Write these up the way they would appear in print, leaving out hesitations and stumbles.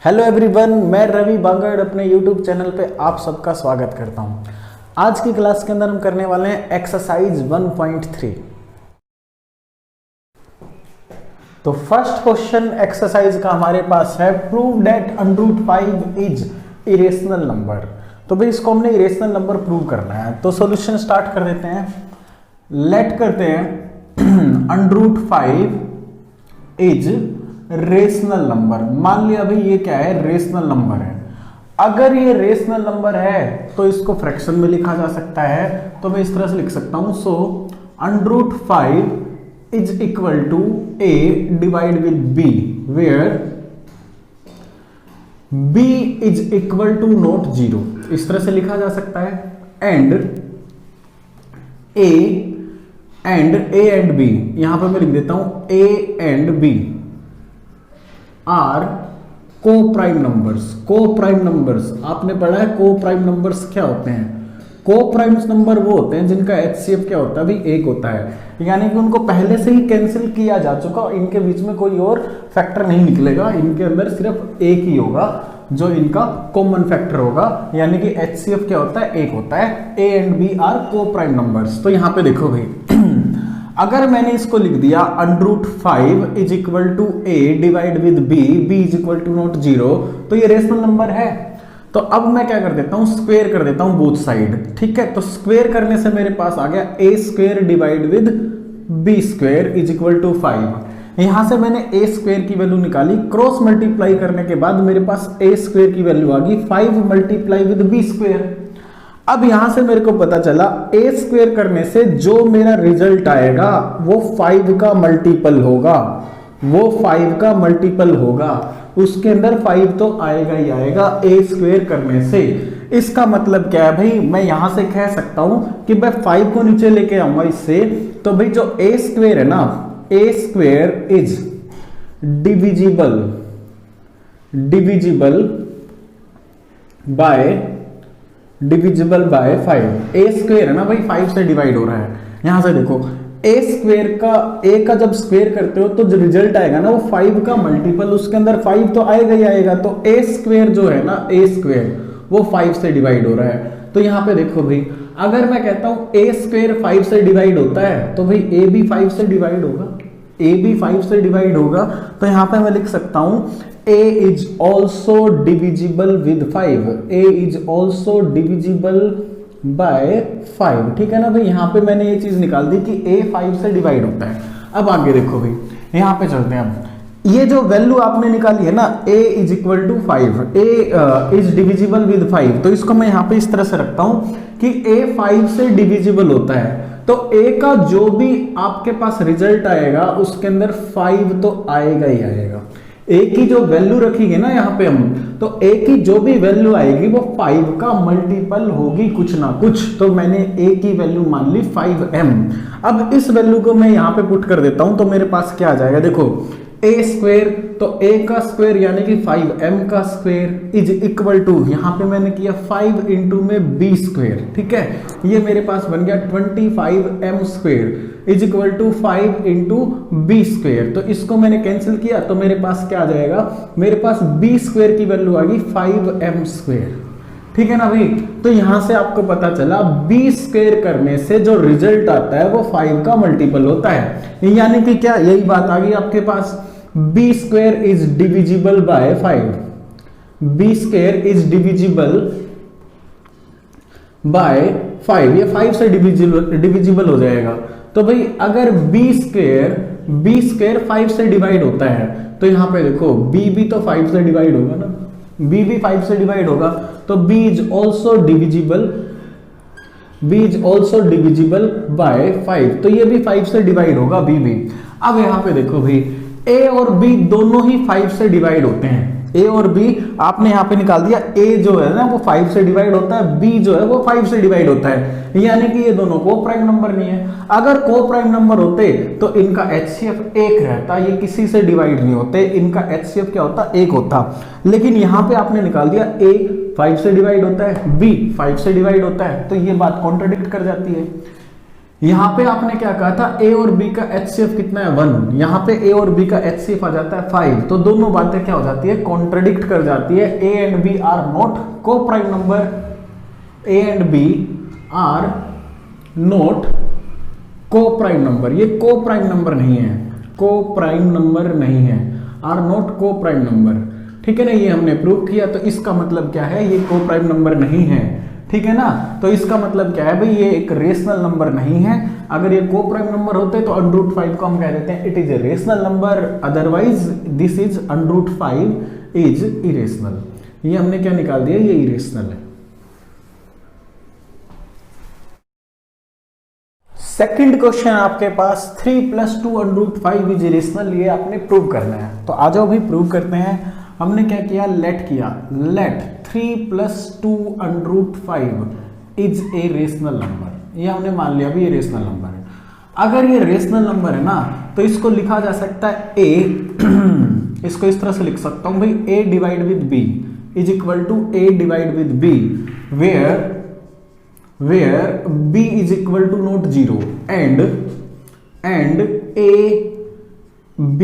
Hello everyone, मैं रवि बांगड़ अपने YouTube channel पे आप सबका स्वागत करता हूं। आज की क्लास के अंदर हम करने वाले हैं एक्सरसाइज 1.3। तो फर्स्ट क्वेश्चन एक्सरसाइज का हमारे पास है, prove that √5 is irrational number. तो भाई इसको हमने इरेशनल नंबर प्रूव करना है, तो सॉल्यूशन स्टार्ट कर देते हैं। लेट करते हैं √5 इज रेशनल नंबर। मान लिया भाई ये क्या है, रेशनल नंबर है। अगर ये रेशनल नंबर है तो इसको फ्रैक्शन में लिखा जा सकता है, तो मैं इस तरह से लिख सकता हूं, so √5 is equal to a divide with b, where b is equal to not 0, इस तरह से लिखा जा सकता है। एंड a एंड b, यहां पर मैं लिख देता हूं a and b are coprime numbers. को प्राइम नंबर्स आपने पढ़ा है, को प्राइम नंबर्स क्या होते हैं? को प्राइम नंबर वो होते हैं जिनका HCF क्या होता है भाई, 1 होता है, यानी कि उनको पहले से ही कैंसिल किया जा चुका, इनके बीच में कोई और फैक्टर नहीं निकलेगा, इनके अंदर सिर्फ एक ही होगा जो इनका कॉमन फैक्टर होगा, यानी कि HCF क्या होता है, 1 होता है। A and B are coprime numbers. तो यहां पे देखो भाई अगर मैंने इसको लिख दिया √5 is equal to a divide with b, b is equal to not 0, तो ये रेशनल नंबर है। तो अब मैं क्या कर देता हूं, स्क्वायर कर देता हूं बोथ साइड। ठीक है, तो स्क्वायर करने से मेरे पास आ गया a² divide with b² is equal to 5। यहां से मैंने a² की वैल्यू निकाली, क्रॉस मल्टीप्लाई करने के बाद मेरे पास a² की वैल्यू आ गई 5 मल्टीप्लाई विद b²। अब यहां से मेरे को पता चला a² करने से जो मेरा रिजल्ट आएगा वो 5 का मल्टीपल होगा, वो 5 का मल्टीपल होगा, उसके अंदर 5 तो आएगा ही आएगा a² करने से। इसका मतलब क्या है भाई, मैं यहां से कह सकता हूं कि मैं 5 को नीचे लेके आऊंगा इससे, तो भाई जो a² है ना, a² is divisible by 5। a² है ना भाई, 5 से डिवाइड हो रहा है। यहां से देखो a² का, a का जब स्क्वायर करते हो तो जो रिजल्ट आएगा ना वो 5 का मल्टीपल, उसके अंदर 5 तो आएगा ही आएगा। तो a² जो है ना, a² वो 5 से डिवाइड हो रहा है। तो यहां पे देखो भाई, अगर मैं कहता हूं a² 5 से डिवाइड होता है तो भाई a भी 5 से डिवाइड होगा, a भी 5 से डिवाइड होगा। तो यहां पे मैं लिख सकता हूं a is also divisible with 5, a is also divisible by 5। ठीक है ना भाई, यहां पे मैंने ये चीज निकाल दी कि a 5 से डिवाइड होता है। अब आगे देखो भाई, यहां पे चलते हैं। अब ये जो वैल्यू आपने निकाली है ना, a is equal to 5, a is divisible with 5, तो इसको मैं यहां पे इस तरह से रखता हूं कि a 5 से डिविजिबल होता है, तो a का जो भी आपके पास रिजल्ट आएगा उसके अंदर 5 तो आएगा ही आएगा। a की जो वैल्यू रखेंगे ना यहाँ पे हम, तो a की जो भी वैल्यू आएगी वो 5 का मल्टीपल होगी कुछ ना कुछ। तो मैंने a की वैल्यू मान ली 5m। अब इस वैल्यू को मैं यहाँ पे पुट कर देता हूं, तो मेरे पास क्या आ जाएगा, देखो a², तो a का स्क्वायर यानी कि 5m का स्क्वायर इज इक्वल टू, यहाँ पे मैंने किया 5 इंटू में b²। ठीक है, ये मेरे पास बन गया 25m² is equal to 5 into b²। तो इसको मैंने कैंसिल किया, तो मेरे पास क्या आ जाएगा, मेरे पास b² की वैल्यू आ गई 5m²। ठीक है ना भाई, तो यहां से आपको पता चला b² करने से जो रिजल्ट आता है वो 5 का मल्टीपल होता है, यानी कि क्या, यही बात आ गई आपके पास, b² is divisible by 5, b² is divisible by 5, ये 5 से डिविजिबल हो जाएगा। तो भाई अगर b² 5 से डिवाइड होता है, तो यहां पे देखो b भी तो 5 से डिवाइड होगा ना, b भी 5 से डिवाइड होगा, तो b is also divisible by 5, तो ये भी 5 से डिवाइड होगा b भी। अब यहां पे देखो भाई, a और b दोनों ही 5 से डिवाइड होते हैं, a और b आपने यहां पे निकाल दिया, a जो है ना वो 5 से डिवाइड होता है, b जो है वो 5 से डिवाइड होता है, यानी कि ये दोनों को प्राइम नंबर नहीं है। अगर को प्राइम नंबर होते तो इनका HCF 1 रहता, ये किसी से डिवाइड नहीं होते, इनका HCF क्या होता, 1 होता। लेकिन यहां पे आपने निकाल दिया a 5 से डिवाइड होता है, b 5 से डिवाइड होता है, तो ये बात कॉन्ट्रडिक्ट कर जाती है। यहां पे आपने क्या कहा था, ए और बी का एचसीएफ कितना है 1, यहां पे ए और बी का एचसीएफ आ जाता है 5, तो दोनों बातें क्या हो जाती है, कॉन्ट्रडिक्ट कर जाती है। A and B are not coprime number, A and B are not coprime number, ये को प्राइम नंबर नहीं है, को प्राइम नंबर नहीं है, are not coprime number, ठीक है ना, ये हमने प्रूव किया। तो इसका मतलब क्या है, ये को प्राइम नंबर नहीं है, ठीक है ना। तो इसका मतलब क्या है भाई, ये एक रेशनल नंबर नहीं है। अगर ये को प्राइम नंबर होते तो √5 को हम कह देते हैं it is a rational number, otherwise this is √5 is irrational. ये हमने क्या निकाल दिया, ये इरेशनल है। सेकंड क्वेश्चन आपके पास 3 + 2 √5 इज इरेशनल, ये आपने प्रूव करना है। तो आ जाओ भाई प्रूव करते हैं। हमने क्या किया, लेट किया, let 3 + 2 √5 is a rational number, ये हमने मान लिया भी ये रेशनल नंबर है। अगर ये रेशनल नंबर है ना तो इसको लिखा जा सकता है ए इसको इस तरह से लिख सकता हूं भाई, a divide with b is equal to a divide with b where b is equal to not 0 and a b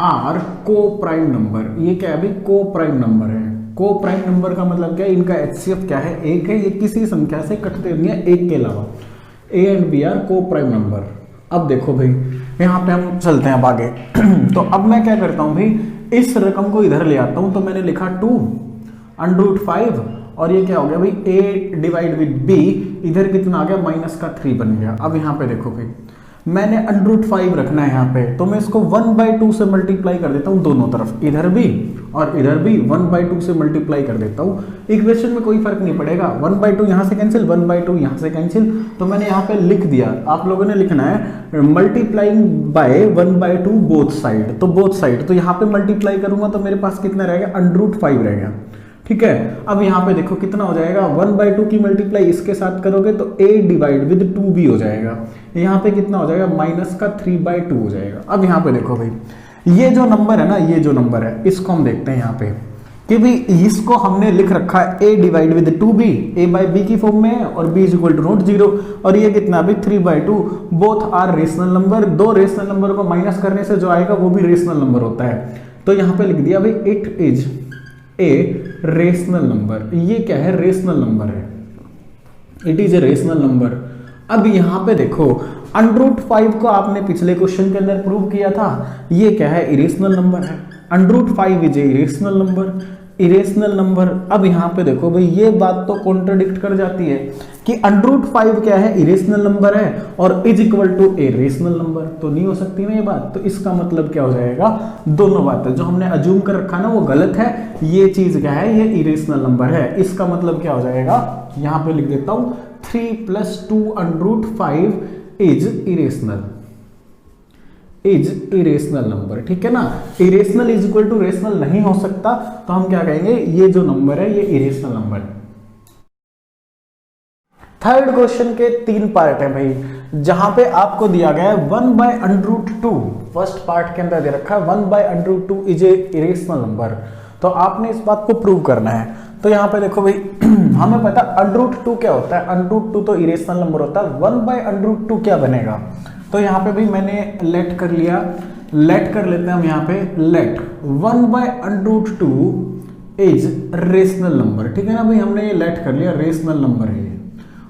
are coprime number. ये क्या है भाई, को प्राइम नंबर है। को प्राइम नंबर का मतलब क्या है, इनका एचसीएफ क्या है, एक है, ये किसी संख्या से कटते नहीं है एक के अलावा। ए and B are coprime number. अब देखो भाई यहाँ पे हम चलते हैं अब आगे तो अब मैं क्या करता हूं भाई, इस रकम को इधर ले आता हूं, तो मैंने लिखा 2 √5 और ये क्या हो गया भाई, a डिवाइड विद b, इधर कितना आ गया -3 बन गया। अब यहाँ पे देखो भाई मैंने √5 रखना है यहाँ पे, तो मैं इसको 1/2 से मल्टीप्लाई कर देता हूँ दोनों तरफ, इधर भी और इधर भी 1/2 से मल्टीप्लाई कर देता हूँ। इक्वेशन में कोई फर्क नहीं पड़ेगा, 1/2 यहाँ से कैंसिल, 1/2 यहाँ से कैंसिल। तो मैंने यहाँ पे लिख दिया, आप लोगों ने लिखना है मल्टीप्लाइंग बाय 1/2 बोथ साइड, तो बोथ साइड, तो यहाँ पे मल्टीप्लाई करूंगा तो मेरे पास कितना रहेगा, √5 रहेगा, ठीक है। अब यहाँ पे देखो कितना हो जाएगा, 1/2 की मल्टीप्लाई इसके साथ करोगे तो a डिवाइड विद 2b हो जाएगा, यहाँ पे कितना हो जाएगा, -3/2 हो जाएगा। अब यहाँ पे देखो भाई ये जो नंबर है ना, ये जो नंबर है इसको हम देखते हैं यहाँ पे कि भाई इसको हमने लिख रखा है a divide with 2b, a/b की फॉर्म में है और b is equal to not 0, और ये कितना भी 3/2, बोथ आर रेशनल नंबर। दो रेशनल नंबर को माइनस करने से जो आएगा वो भी रेशनल नंबर होता है। तो यहाँ पे लिख दिया भाई it is a rational number. ये क्या है, रेशनल नंबर है, it is a rational number. अब यहां पे देखो √5 को आपने पिछले क्वेश्चन के अंदर प्रूव किया था, ये क्या है, इरेशनल नंबर है। √5 is A irrational number, irrational number. अब यहां पे देखो भाई ये बात तो कॉन्ट्रडिक्ट कर जाती है कि √5 क्या है, इरेशनल नंबर है और is equal to a rational number, तो नहीं हो सकती ना ये बात। तो इसका मतलब क्या हो जाएगा, दोनों बातें जो हमने अज्यूम कर रखा ना वो गलत है, ये चीज क्या है, ये इरेशनल नंबर है। इसका मतलब क्या हो जाएगा, यहां पे लिख देता हूं 3 + 2 √5 is irrational, is irrational number, ठीक है ना। Irrational is equal to rational नहीं हो सकता, तो हम क्या कहेंगे, ये जो नंबर है ये इरेशनल नंबर है। थर्ड क्वेश्चन के 3 पार्ट है भाई, जहां पे आपको दिया गया है 1/√2, फर्स्ट पार्ट के अंदर दे रखा है 1/√2 इज ए इरेशनल नंबर। तो आपने इस बात को प्रूव करना है। तो यहाँ पे देखो भाई हमें पता √2 क्या होता है, √2 तो इरेशनल नंबर होता है, 1/√2 क्या बनेगा। तो यहाँ पे भी मैंने लेट कर लिया, लेट कर लेते हैं हम यहाँ पे, लेट 1/√2 इज रेशनल नंबर, ठीक है ना भाई, हमने ये लेट कर लिया, रेशनल नंबर है ये।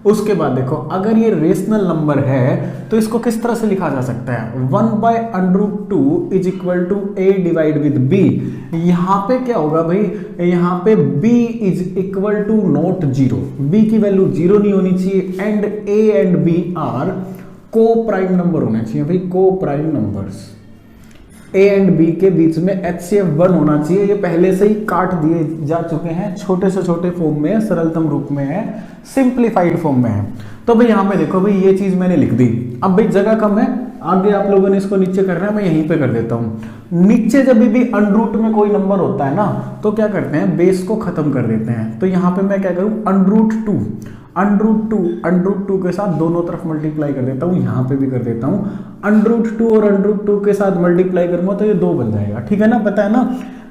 उसके बाद देखो अगर ये रेशनल नंबर है तो इसको किस तरह से लिखा जा सकता है, 1/√2 is equal to a divide with b। यहां पे क्या होगा भाई, यहां पे b is equal to not 0, b की वैल्यू 0 नहीं होनी चाहिए, and a and b are coprime number होने चाहिए भाई, coprime numbers. a and b के बीच में HCF 1 होना चाहिए। ये पहले से ही काट दिए जा चुके हैं, छोटे से छोटे फॉर्म में है, सरलतम रूप में है, सिंप्लीफाइड फॉर्म में है। तो भाई यहाँ पे देखो भाई ये चीज मैंने लिख दी। अब भाई जगह कम है, आगे आप लोगों ने इसको नीचे करना है, मैं यहीं पे कर देता हूँ। नीचे जब भी अंडरूट में कोई नंबर होता है ना तो क्या करते हैं, बेस को खत्म कर देते हैं। तो यहाँ पे मैं क्या करूँ, √2 के साथ दोनों तरफ मल्टीप्लाई कर देता हूँ, यहाँ पे भी कर देता हूँ। √2 और √2 के साथ मल्टीप्लाई करूंगा तो ये 2 बन जाएगा, ठीक है ना, पता है ना।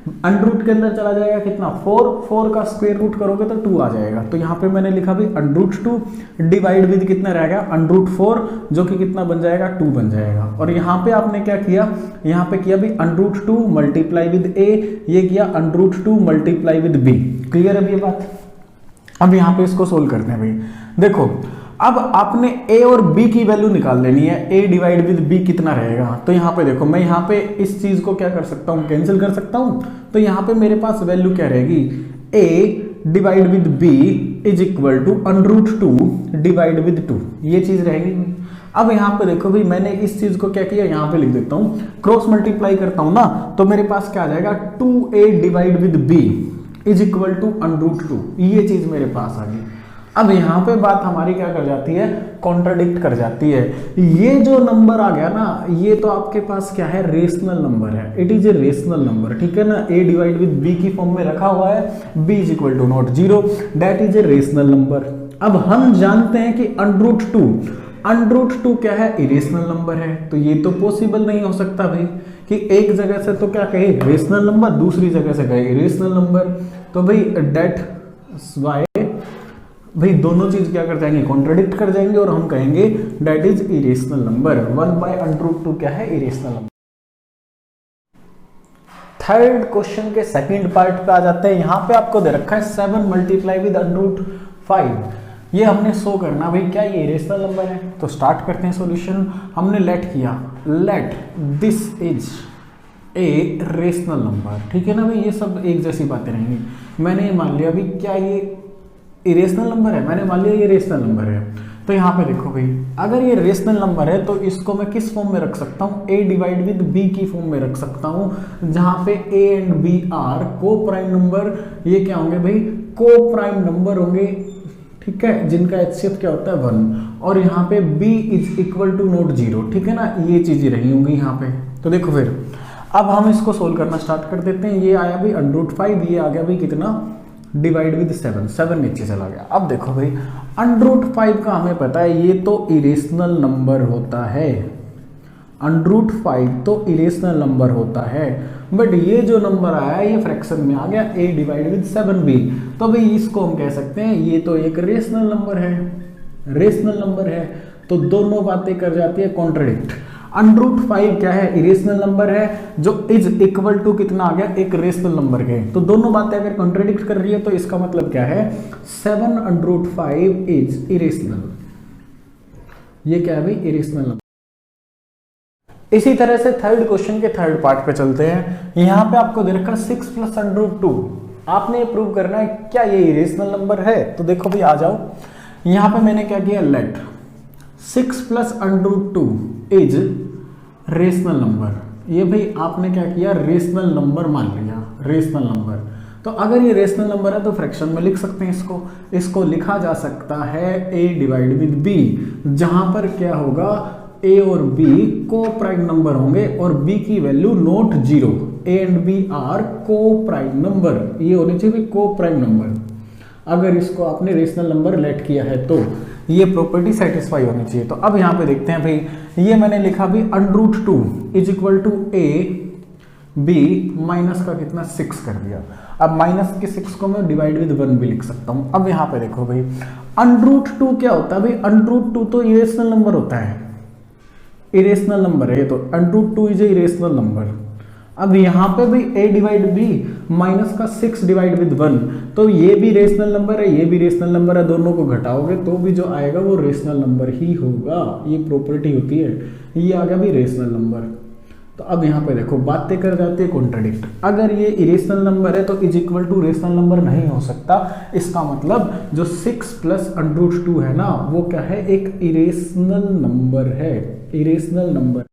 अंडर रूट के अंदर चला जाएगा कितना 4, 4 का स्क्वायर रूट करोगे तो 2 आ जाएगा। तो यहाँ पे मैंने लिखा भी अंडर रूट 2 डिवाइड विद कितना रहेगा अंडर रूट 4, जो कि कितना बन जाएगा 2 बन जाएगा। और यहाँ पे आपने क्या किया, यहाँ पे किया भी under root 2 multiply with a, ये किया under root 2 multiply with b। Clear है ये बात। अब यहाँ पे इसको सोल्व करते हैं भाई। देखो अब आपने a और b की वैल्यू निकाल लेनी है, a डिवाइड विद b कितना रहेगा। तो यहाँ पे देखो मैं यहाँ पे इस चीज को क्या कर सकता हूँ, कैंसिल कर सकता हूँ। तो यहाँ पे मेरे पास वैल्यू क्या रहेगी, a divide with b is equal to under root 2 divide with 2, ये चीज रहेगी। अब यहाँ पे देखो भाई मैंने इस चीज को क्या किया, यहाँ पे लिख देता हूँ, क्रॉस मल्टीप्लाई करता हूँ ना, तो मेरे पास क्या आ जाएगा 2a divide with b is equal to under root 2, ये चीज मेरे पास आ गई। अब यहाँ पे बात हमारी क्या कर जाती है, कॉन्ट्राडिक्ट कर जाती है। ये जो नंबर आ गया ना, ये तो आपके पास क्या है, रेशनल नंबर है, it is a rational number, ठीक है ना। a डिवाइड विद b की फॉर्म में रखा हुआ है, b is equal to not 0, that is a rational number. अब हम जानते हैं कि अंडर रूट 2 क्या है, इरेशनल नंबर है। तो ये तो पॉसिबल नहीं हो सकता भाई कि एक जगह से तो क्या कहे रेशनल नंबर, दूसरी जगह से कहे इरेशनल नंबर। तो भाई डेट वाई भाई दोनों चीज क्या कर जाएंगे, कॉन्ट्राडिक्ट कर जाएंगे, और हम कहेंगे डेट इज इरेशनल नंबर। 1/√2 क्या है, इरेशनल नंबर। थर्ड क्वेश्चन के सेकंड पार्ट पे आ जाते हैं। यहाँ पे आपको दे रखा है 7 मल्टीप्लाई विद √5, ये हमने शो करना भाई क्या ये इरेशनल नंबर है। तो स्टार्ट करते हैं सॉल्यूशन। हमने लेट किया, let this is a rational number, ठीक है ना भाई, ये सब एक जैसी बातें रहेंगी। मैंने मान लिया भाई क्या ये इरेशनल नंबर है, मैंने मान लिया ये रेशनल नंबर है। तो यहाँ पे देखो भाई अगर ये रेशनल नंबर है तो इसको मैं किस फॉर्म में रख सकता हूँ, a डिवाइड विद b की फॉर्म में रख सकता हूँ, जहाँ पे a and b are coprime number, ये क्या होंगे भाई, को प्राइम नंबर होंगे, ठीक है, जिनका HCF क्या होता है 1, और यहाँ पे b is equal to not 0, ठीक है ना, ये चीजें रही होंगी यहाँ पे। तो देखो फिर अब हम इसको सोल्व करना स्टार्ट कर देते हैं। ये आया भाई √5, ये आ गया भाई कितना, डिवाइड विद 7 नीचे चला गया। अब देखो भाई √5 का हमें पता है ये तो इरेशनल नंबर होता है, √5 तो इरेशनल नंबर होता है, बट ये जो नंबर आया ये फ्रैक्शन में आ गया, a डिवाइड विद 7b। तो भाई इसको हम कह सकते हैं ये तो एक रेशनल नंबर है, रेशनल नंबर है। तो दोनों बातें कर जाती है कॉन्ट्राडिक्ट। √5 क्या है, इरेशनल नंबर है, जो इज इक्वल टू कितना आ गया, एक रेशनल नंबर के। तो दोनों बातें अगर कॉन्ट्राडिक्ट कर रही है तो इसका मतलब क्या है, 7 √5 इज इरेशनल, ये क्या है भाई, इरेशनल नंबर। इसी तरह से थर्ड क्वेश्चन के थर्ड पार्ट पे चलते हैं। यहाँ पे आपको दे रखा 6 + √2, आपने ये प्रूव करना है क्या ये इरेशनल नंबर है। तो देखो भाई आ जाओ, यहाँ पे मैंने क्या किया, लेट 6 + √2 इज रेशनल नंबर। ये भाई आपने क्या किया, रेशनल नंबर मान लिया, रेशनल नंबर। तो अगर ये रेशनल नंबर है तो फ्रैक्शन में लिख सकते हैं इसको लिखा जा सकता है a डिवाइड विद b, जहां पर क्या होगा, a और b को प्राइम नंबर होंगे और b की value not 0, a and b are coprime number, ये होने चाहिए को प्राइम नंबर। अगर इसको आपने रेशनल नंबर लेट किया है तो ये प्रॉपर्टी सेटिस्फाई होनी चाहिए। तो अब यहाँ पे देखते हैं भाई, ये मैंने लिखा भी √2 is equal to a b minus का कितना 6 कर दिया। अब माइनस के 6 को मैं डिवाइड विद 1 भी लिख सकता हूँ। अब यहाँ पे देखो भाई √2 क्या होता है भाई, √2 तो इरेशनल नंबर होता है, इरेशनल नंबर है ये तो, √2 इज ए इरेशनल नंबर। अब यहाँ पे भी a डिवाइड b माइनस का 6 डिवाइड विद 1, तो ये भी रेशनल नंबर है, ये भी रेशनल नंबर है, दोनों को घटाओगे तो भी जो आएगा वो रेशनल नंबर ही होगा, ये प्रॉपर्टी होती है। ये आ गया भी रेशनल नंबर। तो अब यहाँ पे देखो बातें कर जाते हैं कॉन्ट्राडिक्ट। अगर ये इरेशनल नंबर है तो is equal to rational number नहीं हो सकता, इसका मतलब जो 6 + √2 है ना वो क्या है, एक इरेशनल नंबर है, इरेशनल नंबर।